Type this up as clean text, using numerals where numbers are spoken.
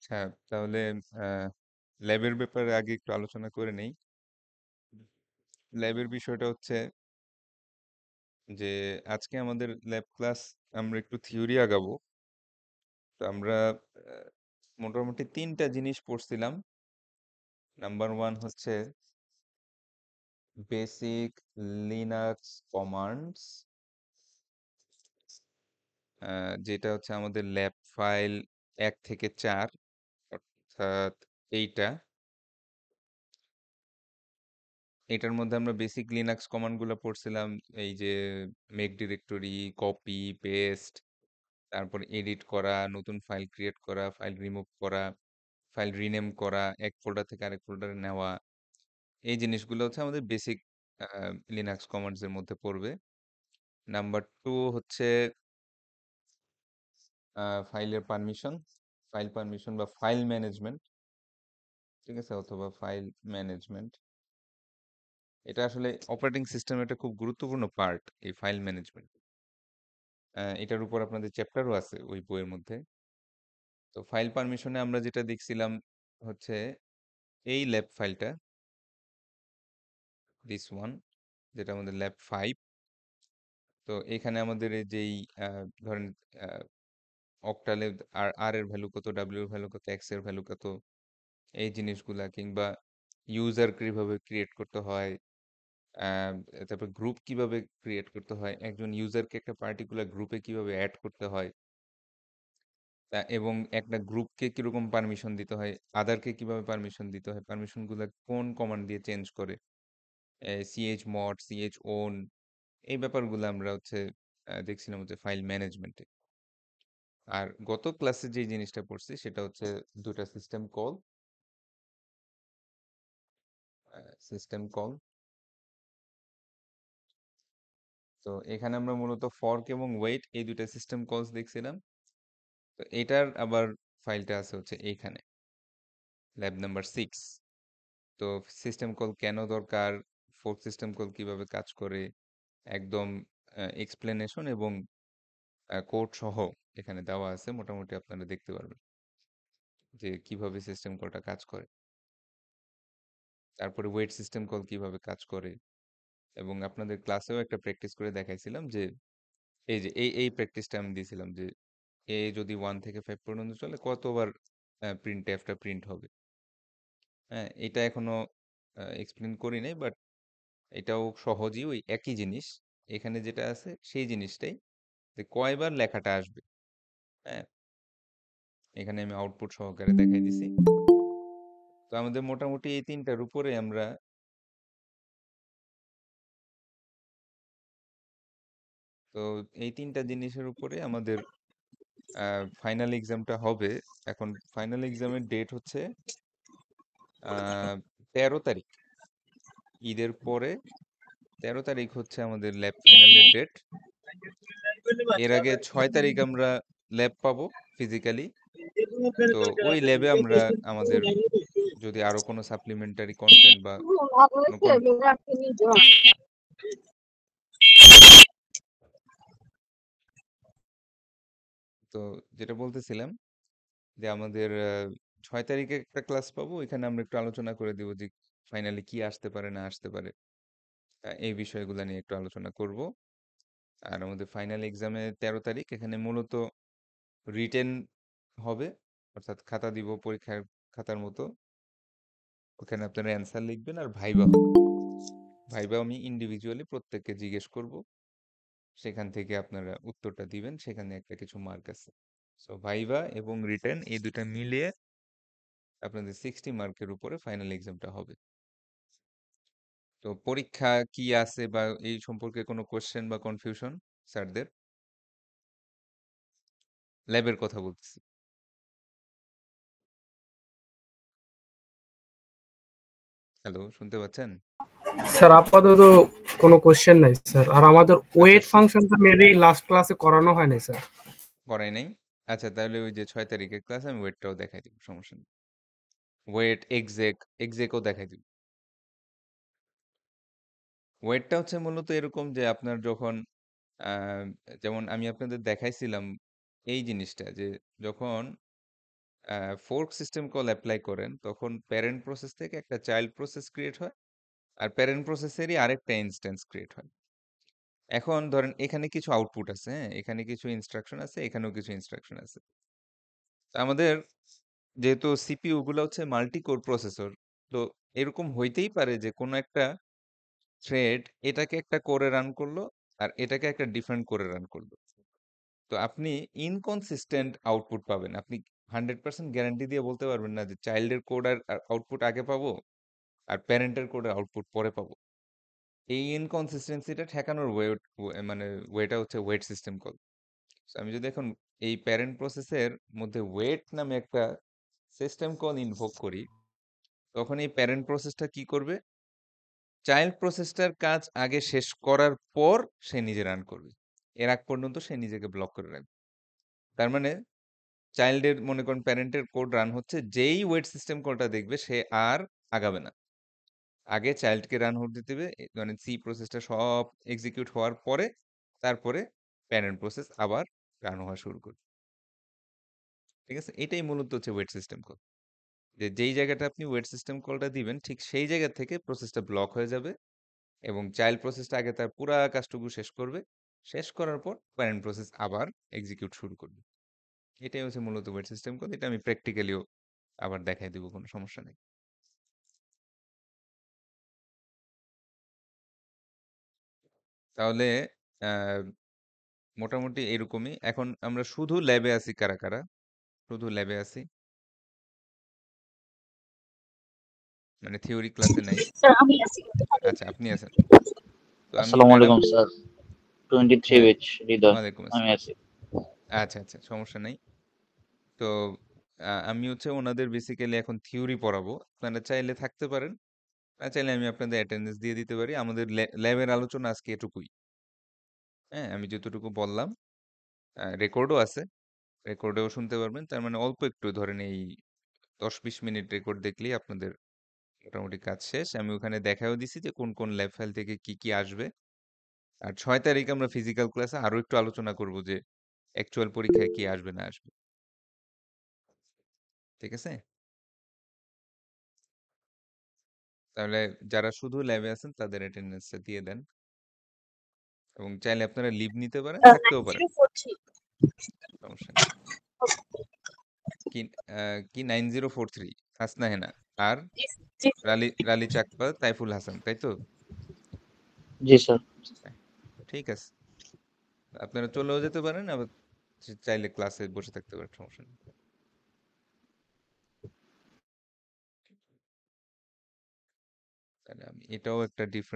হ্যাঁ, তাহলে ল্যাবের ব্যাপারে আগে একটু আলোচনা করে নেই। ল্যাবের বিষয়টা হচ্ছে যে আজকে আমাদের ল্যাব ক্লাস আমরা একটু থিওরি আগাবো। তো আমরা মোটামুটি 3টা জিনিস পড়ছিলাম। নাম্বার 1 হচ্ছে বেসিক লিনাক্স কমান্ডস, যেটা হচ্ছে আমাদের ল্যাব ফাইল 1 থেকে 4, অর্থাৎ এইটা। এটার মধ্যে আমরা বেসিক লিনাক্স কমান্ড গুলো পড়ছিলাম। এই যে মেক ডিরেক্টরি, কপি, পেস্ট, তারপর এডিট করা, নতুন ফাইল ক্রিয়েট করা, ফাইল রিমুভ করা, ফাইল রিনেম করা, এক ফোল্ডার থেকে আরেক ফোল্ডারে নেওয়া। এই জিনিসগুলো হচ্ছে আমাদের বেসিক লিনাক্স কমান্ডস এর মধ্যে পড়বে। নাম্বার 2 হচ্ছে ফাইলের পারমিশন, ফাইল পারমিশন বা ফাইল ম্যানেজমেন্ট, ঠিক আছে, অথবা ফাইল ম্যানেজমেন্ট। এটা আসলে অপারেটিং সিস্টেমের একটা খুব গুরুত্বপূর্ণ পার্ট, এই ফাইল ম্যানেজমেন্ট। এটার উপর আপনাদের চ্যাপ্টারও আছে ওই বইয়ের মধ্যে। তো ফাইল পারমিশনে আমরা যেটা দেখছিলাম হচ্ছে এই ল্যাব ফাইলটা, দিস ওয়ান, যেটা আমাদের ল্যাব 5। তো এখানে আমাদের এই যেই ধরেন অক্টালে আর আর এর ভ্যালু কত, ডাব্লিউ এর ভ্যালু কত, এক্স এর ভ্যালু কত, এই জিনিসগুলা, কিংবা ইউজার কিভাবে ক্রিয়েট করতে হয়, আহ, তারপর গ্রুপ কিভাবে ক্রিয়েট করতে হয়, একজন ইউজারকে একটা পার্টিকুলার গ্রুপে কিভাবে অ্যাড করতে হয়, এবং একটা গ্রুপকে কিরকম পারমিশন দিতে হয়, আদারকে কিভাবে পারমিশন দিতে হয়, পারমিশন গুলা কোন কমান্ড দিয়ে চেঞ্জ করে, সিএইচ মড, সিএইচ ওন, এই ব্যাপারগুলো আমরা হচ্ছে দেখছিলাম হচ্ছে ফাইল ম্যানেজমেন্টে। আর গত ক্লাসে যে জিনিসটা পড়ছি সেটা হচ্ছে দুটা সিস্টেম কল। তো এখানে আমরা মূলত ফর্ক এবং ওয়েট, এই দুটা সিস্টেম কলস দেখছিলাম। তো এটার আবার ফাইলটা আছে হচ্ছে এইখানে, ল্যাব নাম্বার 6। তো সিস্টেম কল কেন দরকার, ফোর্ক সিস্টেম কল কিভাবে কাজ করে, একদম এক্সপ্লেনেশন এবং কোড সহ এখানে দেওয়া আছে। মোটামুটি আপনারা দেখতে পারবেন যে কিভাবে সিস্টেম কলটা কাজ করে। তারপরে ওয়েট সিস্টেম কল কিভাবে কাজ করে, এবং আপনাদের ক্লাসেও একটা প্র্যাকটিস করে দেখাইছিলাম যে এই যে এই প্র্যাকটিসটা আমি দিয়েছিলাম যে এ যদি 1 থেকে 5 পর্যন্ত চলে কতবার প্রিন্ট এফটা প্রিন্ট হবে। হ্যাঁ, এটা এখনো এক্সপ্লেন করি নাই, বাট এটাও সহজই ওই একই জিনিস। এখানে যেটা আছে সেই জিনিসটাই, যে কয়বার লেখাটা আসবে। হ্যাঁ, এখানে আমি আউটপুট সহকারে দেখাই দিছি। তো আমাদের মোটামুটি এই 3টার উপরে আমরা তো এই 3টা জিনিসের উপরে আমাদের ফাইনাল এক্সামটা হবে। এখন ফাইনাল এক্সামের ডেট হচ্ছে 13 তারিখ, ঈদের পরে 13 তারিখ হচ্ছে আমাদের ল্যাব ফাইনালের ডেট। এর আগে 6 তারিখ আমরা ল্যাব পাবো ফিজিক্যালি। তো ওই ল্যাবে আমরা আমাদের যদি আরো কোনো সাপ্লিমেন্টারি কন্টেন্ট বা কোনো তো যেটা বলতেছিলাম যে আমাদের 6 তারিখে একটা ক্লাস পাবো, এখানে আমরা একটু আলোচনা করে দিব যে ফাইনালি কি আসতে পারে না আসতে পারে, এই বিষয়গুলো নিয়ে একটু আলোচনা করব। আর আমাদের ফাইনাল এক্সামে 13 তারিখ, এখানে মূলত রিটেন হবে, অর্থাৎ খাতা দিব পরীক্ষার খাতার মতো। ওখানে আপনারা অ্যান্সার লিখবেন, আর ভাইবা হবে। ভাইবা আমি ইন্ডিভিজুয়ালি প্রত্যেককে জিজ্ঞেস করব, সেখান থেকে আপনারা উত্তরটা দিবেন, সেখানে একটা কিছু মার্ক আছে। সো ভাইবা এবং রিটেন এই দুটা মিলিয়ে আপনাদের 60 মার্কের উপরে ফাইনাল এক্সামটা হবে। তো পরীক্ষা কি আছে বা এই সম্পর্কে কোনো কোশ্চেন বা কনফিউশন স্যারদের? ল্যাবের কথা বলতেছি। হ্যালো, শুনতে পাচ্ছেন? স্যার আপাতত কোনো কোশ্চেন নাই স্যার। আর আমাদের আচ্ছা, ওয়েট ফাংশনটা মেবি লাস্ট ক্লাসে করানো হয় নাই স্যার। করাই নাই। আচ্ছা, তাহলে ওই যে 6 তারিখের ক্লাস আমি ওয়েটটাও দেখাই দিব, সমস্যা নেই। ওয়েট এক্সেকও দেখাই দিব। ওয়েটটা হচ্ছে মূলত এরকম যে আপনার যখন আহ, যেমন আমি আপনাদের দেখাইছিলাম এই জিনিসটা, যে যখন ফোর্ক সিস্টেম কল অ্যাপ্লাই করেন তখন প্যারেন্ট প্রসেস থেকে একটা চাইল্ড প্রসেস ক্রিয়েট হয় আর প্যারেন্ট প্রসেসেরই আরেকটা ইনস্ট্যান্স ক্রিয়েট হয়। এখন ধরেন এখানে কিছু আউটপুট আছে, হ্যাঁ, এখানে কিছু ইনস্ট্রাকশন আছে, এখানেও কিছু ইনস্ট্রাকশন আছে। তো আমাদের যেহেতু সিপিইউ গুলো হচ্ছে মাল্টি কোর প্রসেসর, তো এরকম হইতেই পারে যে কোনো একটা থ্রেড এটাকে একটা কোরে রান করলো আর এটাকে একটা ডিফারেন্ট কোরে রান করলো। তো আপনি ইনকনসিস্টেন্ট আউটপুট পাবেন। আপনি 100% গ্যারান্টি দিয়ে বলতে পারবেন না যে চাইল্ডের কোড আর আউটপুট আগে পাবো আর প্যারেন্টের কোডের আউটপুট পরে পাবো। এই ইনকনসিস্টেন্সিটা ঠেকানোর মানে ওয়েটা হচ্ছে ওয়েট সিস্টেম কল। আমি যদি এখন এই প্যারেন্ট প্রসেসের মধ্যে ওয়েট নামে একটা সিস্টেম কল ইনভোক করি, তখন এই প্যারেন্ট প্রসেসটা কি করবে? চাইল্ড প্রসেসটার কাজ আগে শেষ করার পর সে নিজে রান করবে। এর আগ পর্যন্ত সে নিজেকে ব্লক করে রাখবে। তার মানে চাইল্ডের মনে করেন প্যারেন্টের কোড রান হচ্ছে, যেই ওয়েট সিস্টেম কলটা দেখবে সে আর আগাবে না। আগে চাইল্ডকে রান হতে দেবে, মানে সি প্রসেসটা সব এক্সিকিউট হওয়ার পরে তারপরে প্যারেন্ট প্রসেস আবার রান হওয়া শুরু করবে। ঠিক আছে, এটাই মূলত হচ্ছে ওয়েট সিস্টেম কল। যে যেই জায়গাটা আপনি ওয়েট সিস্টেম কলটা দিবেন ঠিক সেই জায়গা থেকে প্রসেসটা ব্লক হয়ে যাবে এবং চাইল্ড প্রসেসটা আগে তার পুরা কাজটুকু শেষ করবে। শেষ করার পর প্যারেন্ট প্রসেস আবার এক্সিকিউট শুরু করবে। এটাই হচ্ছে মূলত ওয়েট সিস্টেম কল। এটা আমি প্র্যাকটিক্যালিও আবার দেখাই দিব, কোনো সমস্যা নেই। তাহলে আহ, মোটামুটি এরকমই। এখন আমরা শুধু ল্যাবে আছি কারা কারা? শুধু ল্যাবে আছি, মানে থিওরি ক্লাসে নাই। স্যার আমি আছি। আচ্ছা, আপনি আছেন। তো আমি আসসালামু ম্যাডাম, আলাইকুম স্যার। 23 হ্যাঁ, বেচ হৃদয়। ওয়ালাইকুম আমি আসসালাম। আছি। আচ্ছা আচ্ছা, সমস্যা নাই। তো আমি হচ্ছে ওনাদের বেসিক্যালি এখন থিওরি পড়াবো। আপনারা চাইলে থাকতে পারেন, না চাইলে আমি আপনাদের অ্যাটেন্ডেন্স দিয়ে দিতে পারি। আমাদের ল্যাবের আলোচনা আজকে এটুকুই। হ্যাঁ, আমি যতটুকু বললাম রেকর্ডও আছে, রেকর্ডেও শুনতে পারবেন। তার মানে অল্প একটু ধরেন এই 10-20 মিনিট রেকর্ড দেখলেই আপনাদের মোটামুটি কাজ শেষ। আমি ওখানে দেখাও দিছি যে কোন কোন ল্যাব ফাইল থেকে কি কি আসবে। আর 6 তারিখ আমরা ফিজিক্যাল ক্লাসে আরো একটু আলোচনা করব যে অ্যাকচুয়াল পরীক্ষায় কি আসবে না আসবে। ঠিক আছে, তাহলে যারা শুধু ল্যাবে আছেন তাদের অ্যাটেন্ডেন্সটা দিয়ে দেন এবং চাইলে আপনারা লিভ নিতে পারেন, থাকতেও পারেন, 9043। সমস্যা নেই। কি কি 9043? হাসনা হেনা আর জি জি রালি রালি চাকপা তাইফুল হাসান, তাই তো? জি স্যার। হ্যাঁ, ঠিক আছে। আপনারা চলেও যেতে পারেন, আবার চাইলে ক্লাসে বসে থাকতে পারেন, সমস্যা নেই। তাহলে আমি এটাও একটা ডিফারেন্ট